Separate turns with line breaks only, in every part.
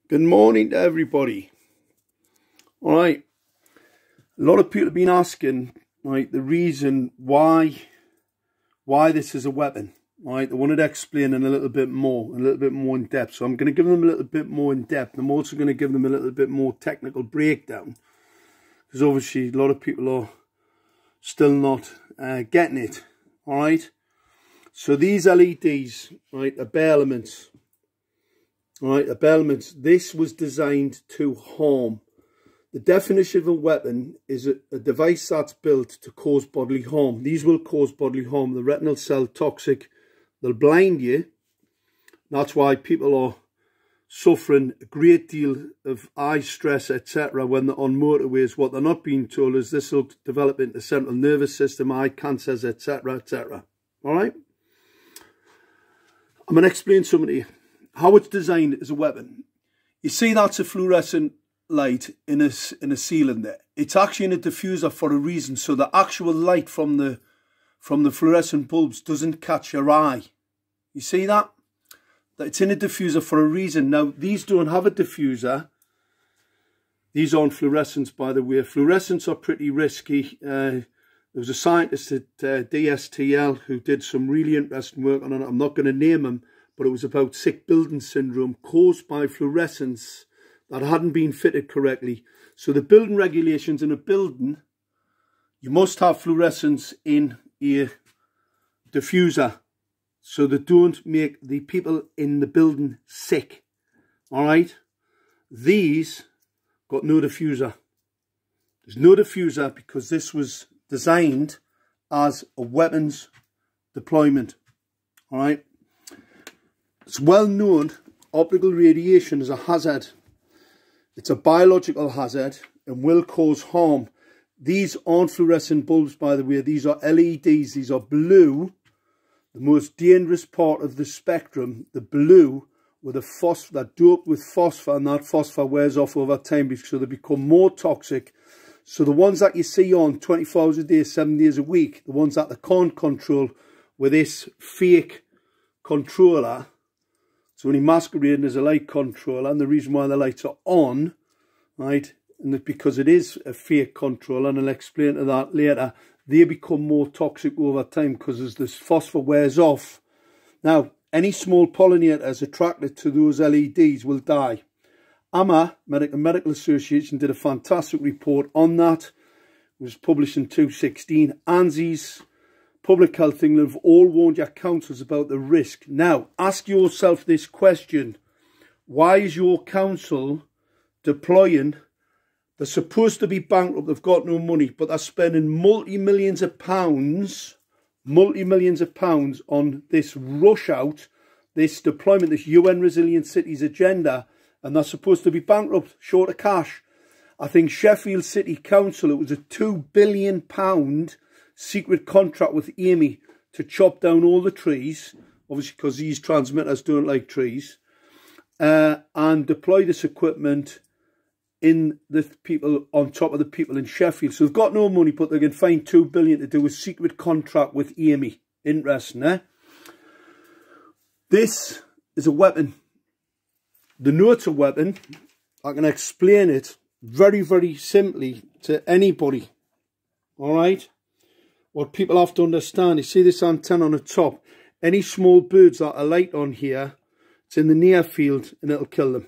Good morning to everybody. All right, a lot of people have been asking, right, the reason why this is a weapon. Right, they wanted to explain in a little bit more in depth. So I'm going to give them a little bit more in depth. I'm also going to give them a little bit more technical breakdown, because obviously a lot of people are still not getting it. All right, so these LEDs, right, are bare elements. Right, the elements. This was designed to harm. The definition of a weapon is a device that's built to cause bodily harm. These will cause bodily harm. The retinal cell toxic. They'll blind you. That's why people are suffering a great deal of eye stress, etc. when they're on motorways. What they're not being told is this will develop into central nervous system, eye cancers, etc., etc. All right. I'm going to explain something to you. How it's designed as a weapon. You see, that's a fluorescent light in a ceiling there. It's actually in a diffuser for a reason, so the actual light from the fluorescent bulbs doesn't catch your eye. You see that? It's in a diffuser for a reason. Now, these don't have a diffuser. These aren't fluorescents, by the way. Fluorescents are pretty risky. There was a scientist at DSTL who did some really interesting work on it. I'm not going to name him, but it was about sick building syndrome caused by fluorescents that hadn't been fitted correctly. So the building regulations in a building, you must have fluorescents in a diffuser so they don't make the people in the building sick. All right? These got no diffuser. There's no diffuser because this was designed as a weapons deployment. All right? It's well known optical radiation is a hazard. It's a biological hazard and will cause harm. These aren't fluorescent bulbs, by the way. These are LEDs. These are blue. The most dangerous part of the spectrum, the blue, with a phosphor, that doped with phosphor, and that phosphor wears off over time, so they become more toxic. So the ones that you see on 24 hours a day, 7 days a week, the ones that they can't control with this fake controller, it's only masquerading as a light controller, and the reason why the lights are on, right, and because it is a fake controller, and I'll explain to that later, they become more toxic over time because as this phosphor wears off. Now, any small pollinators attracted to those LEDs will die. AMA, Medical Association, did a fantastic report on that. It was published in 2016. ANSI's, Public Health England have all warned your councils about the risk. Now, ask yourself this question. Why is your council deploying? They're supposed to be bankrupt, they've got no money, but they're spending multi-millions of pounds on this rush out, this deployment, this UN Resilient Cities agenda, and they're supposed to be bankrupt, short of cash. I think Sheffield City Council, it was a £2 billion secret contract with Amy to chop down all the trees, obviously because these transmitters don't like trees, and deploy this equipment in the people, on top of the people in Sheffield. So they've got no money, but they can find £2 billion to do a secret contract with Amy. Interesting, eh? This is a weapon. The know it's a weapon. I can explain it very, very simply to anybody. All right? What people have to understand, you see this antenna on the top. Any small birds that are light on here, it's in the near field and it'll kill them.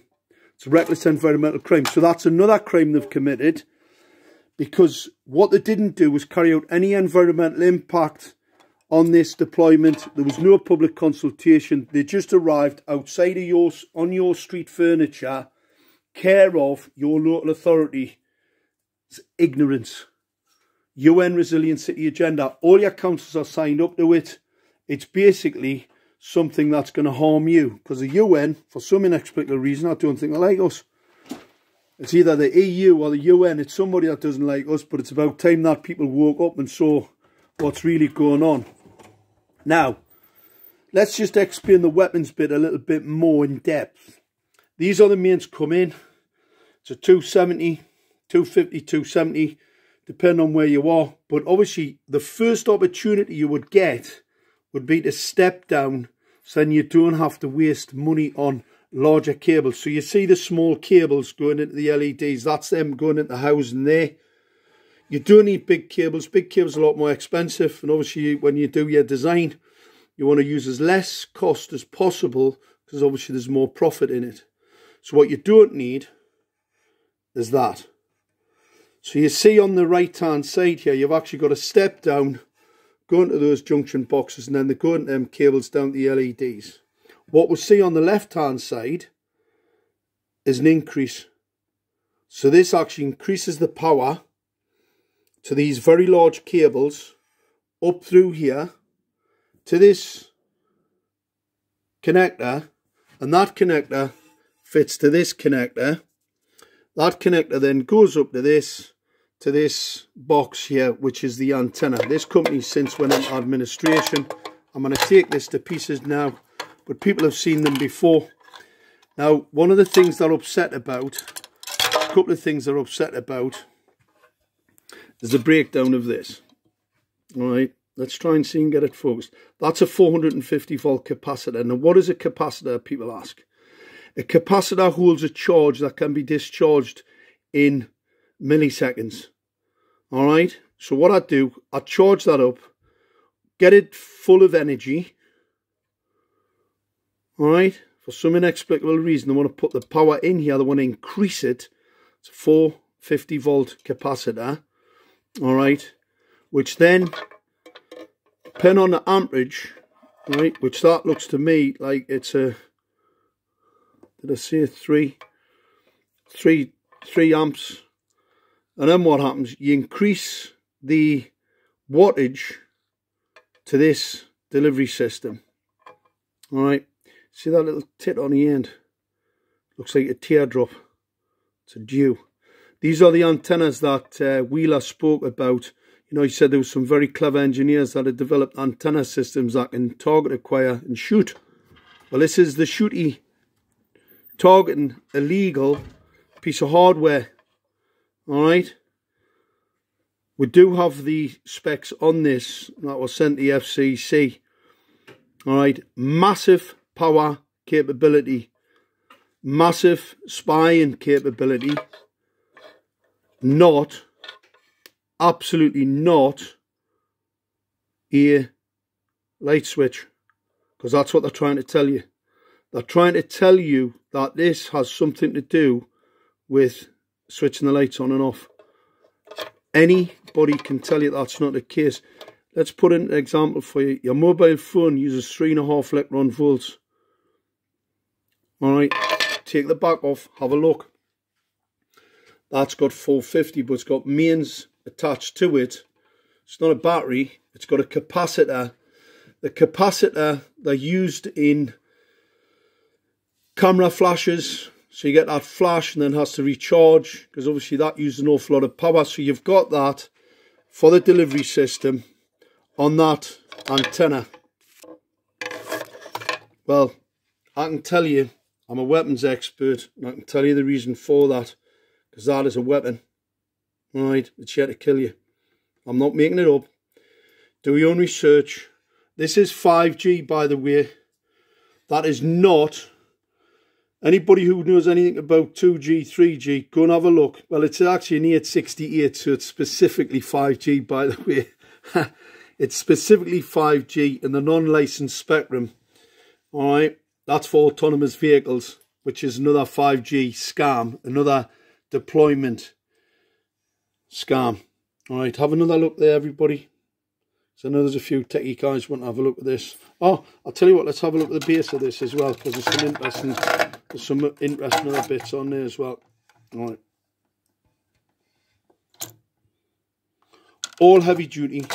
It's a reckless environmental crime. So that's another crime they've committed, because what they didn't do was carry out any environmental impact on this deployment. There was no public consultation. They just arrived outside of on your street furniture, care of your local authority. It's ignorance. UN Resilient City Agenda. All your councils are signed up to it. It's basically something that's going to harm you, because the UN, for some inexplicable reason, I don't think they like us. It's either the EU or the UN. It's somebody that doesn't like us, but it's about time that people woke up and saw what's really going on. Now, let's just explain the weapons bit a little bit more in depth. These are the mains come in. It's a 270, 250, 270, depending on where you are. But obviously, the first opportunity you would get would be to step down, so then you don't have to waste money on larger cables. So you see the small cables going into the LEDs. That's them going into the housing there. You don't need big cables. Big cables are a lot more expensive. And obviously when you do your design, you want to use as less cost as possible because obviously there's more profit in it. So what you don't need is that. So you see on the right hand side here, you've actually got a step down, go into those junction boxes, and then they go into them cables down to the LEDs. What we'll see on the left hand side is an increase. So this actually increases the power to these very large cables up through here to this connector, and that connector fits to this connector. That connector then goes up to this box here, which is the antenna. This company since went into administration. I'm going to take this to pieces now, but people have seen them before. Now, one of the things they're upset about, a couple of things they're upset about, is the breakdown of this. All right, let's try and see and get it focused. That's a 450 volt capacitor. Now, what is a capacitor, people ask? A capacitor holds a charge that can be discharged in milliseconds. All right, so what I do, I charge that up, get it full of energy. All right, for some inexplicable reason, they want to put the power in here, they want to increase it. It's a 450 volt capacitor. All right, which then, depending on the amperage, right, which that looks to me like it's a, did I say 3 amps? And then what happens? You increase the wattage to this delivery system. All right, see that little tit on the end? Looks like a teardrop. It's a dew. These are the antennas that Wheeler spoke about. You know, he said there was some very clever engineers that had developed antenna systems that can target, acquire and shoot. Well, this is the shooty targeting a legal piece of hardware. All right. We do have the specs on this that was sent to the FCC. All right. Massive power capability. Massive spying capability. Not, absolutely not, a light switch, because that's what they're trying to tell you. They're trying to tell you that this has something to do with switching the lights on and off. Anybody can tell you that's not the case. Let's put in an example for you. Your mobile phone uses 3.5 electron volts. All right, take the back off, have a look. That's got 450, but it's got mains attached to it. It's not a battery, it's got a capacitor. The capacitor, they're used in camera flashes. So you get that flash and then has to recharge, because obviously that uses an awful lot of power. So you've got that for the delivery system on that antenna. Well, I can tell you, I'm a weapons expert, and I can tell you the reason for that. Because that is a weapon, right? It's here to kill you. I'm not making it up. Do your own research. This is 5G, by the way. That is not. Anybody who knows anything about 2G, 3G, go and have a look. Well, it's actually an 868, so it's specifically 5G, by the way. It's specifically 5G in the non-licensed spectrum. All right, that's for autonomous vehicles, which is another 5G scam, another deployment scam. All right, have another look there, everybody. So I know there's a few techie guys who want to have a look at this. Oh, I'll tell you what, let's have a look at the base of this as well, because there's some interesting other bits on there as well. All right. All heavy duty.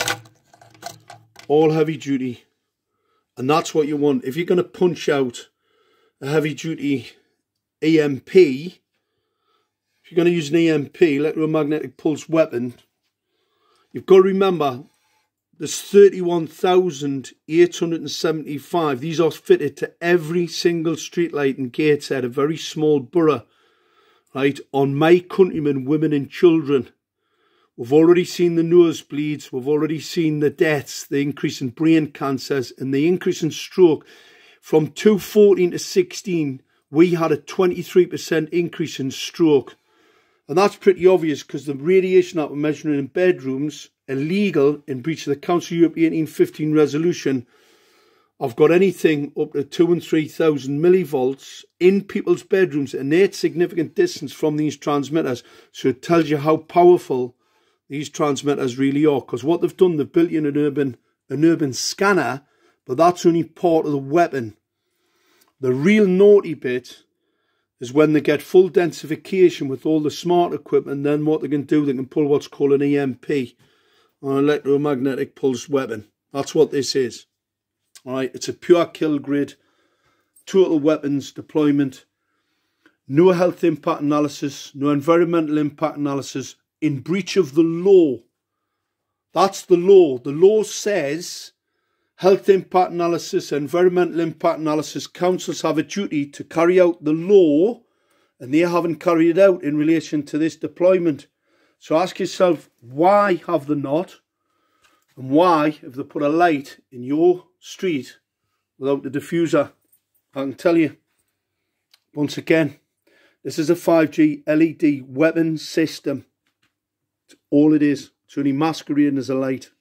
All heavy duty. And that's what you want. If you're going to punch out a heavy duty EMP, if you're going to use an EMP, electromagnetic pulse weapon, you've got to remember there's 31,875. These are fitted to every single streetlight in Gateshead, a very small borough, right? On my countrymen, women and children. We've already seen the nosebleeds. We've already seen the deaths, the increase in brain cancers and the increase in stroke. From 2014 to 16, we had a 23% increase in stroke. And that's pretty obvious because the radiation that we're measuring in bedrooms, illegal in breach of the Council of Europe 1815 resolution. I've got anything up to 2,000 and 3,000 millivolts in people's bedrooms at an significant distance from these transmitters. So it tells you how powerful these transmitters really are. Because what they've done, they've built in an urban scanner, but that's only part of the weapon. The real naughty bit is when they get full densification with all the smart equipment, then what they can do, they can pull what's called an EMP, or an electromagnetic pulse weapon. That's what this is. All right, it's a pure kill grid, total weapons deployment, no health impact analysis, no environmental impact analysis, in breach of the law. That's the law. The law says health impact analysis, environmental impact analysis, councils have a duty to carry out the law, and they haven't carried it out in relation to this deployment. So ask yourself, why have they not? And why have they put a light in your street without the diffuser? I can tell you, once again, this is a 5G LED weapon system. It's all it is. It's only masquerading as a light.